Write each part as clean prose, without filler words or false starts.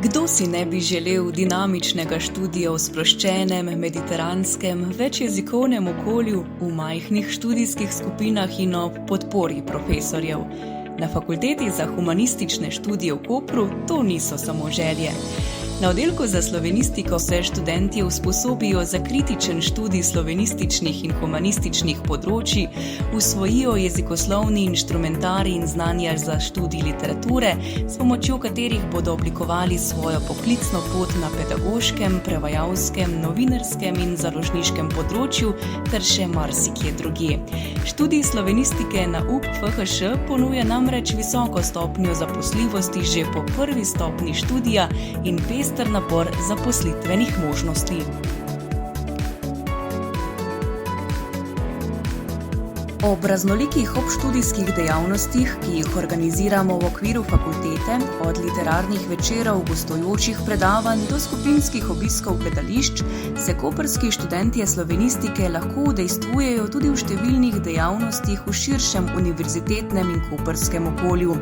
Kdo si ne bi želel dinamičnega študija v sproščenem, mediteranskem, večjezikovnem okolju, v majhnih študijskih skupinah in ob podpori profesorjev? Na Fakulteti za humanistične študije v Kopru to niso samo želje. Na oddelku za slovenistiko se študentje usposobijo za kritičen študij slovenističnih in humanističnih področij, usvojijo jezikoslovni inštrumentarij in znanja za študij literature, s pomočjo katerih bodo oblikovali svojo poklicno pot na pedagoškem, prevajalskem, novinarskem in založniškem področju ter še marsikje drugje. Študij slovenistike na UP FHŠ ponuja namreč visoko stopnjo zaposljivosti že po prvi stopnji študija in pester nabor zaposlitvenih možnosti. Ob raznolikih obštudijskih dejavnostih, ki jih organiziramo v okviru fakultete, od literarnih večerov, gostujočih predavanj do skupinskih obiskov gledališč, se koprski študentje slovenistike lahko udejstvujejo tudi v številnih dejavnostih v širšem univerzitetnem in koprskem okolju,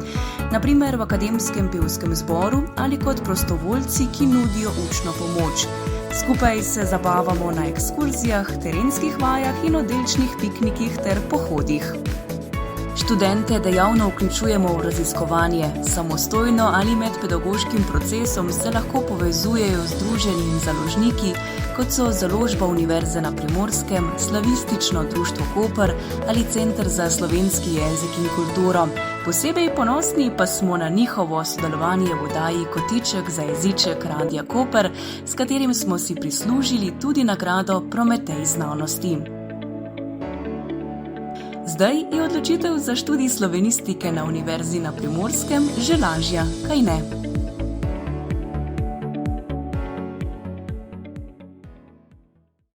na primer v akademskem pevskem zboru ali kot prostovoljci, ki nudijo učno pomoč. Skupaj se zabavamo na ekskurzijah, terenskih vajah in oddelčnih piknikih ter pohodih. Študente dejavno vključujemo v raziskovanje. Samostojno ali med pedagoškim procesom se lahko povezujejo združenji in založniki, kot so Založba Univerze na Primorskem, Slavistično društvo Koper ali Center za slovenski jezik in kulturo. Posebej ponosni pa smo na njihovo sodelovanje v oddaji Kotiček za jeziček Radia Koper, s katerim smo si prislužili tudi nagrado Prometej znanosti. Zdaj je odločitev za študij slovenistike na Univerzi na Primorskem že lažja, kaj ne?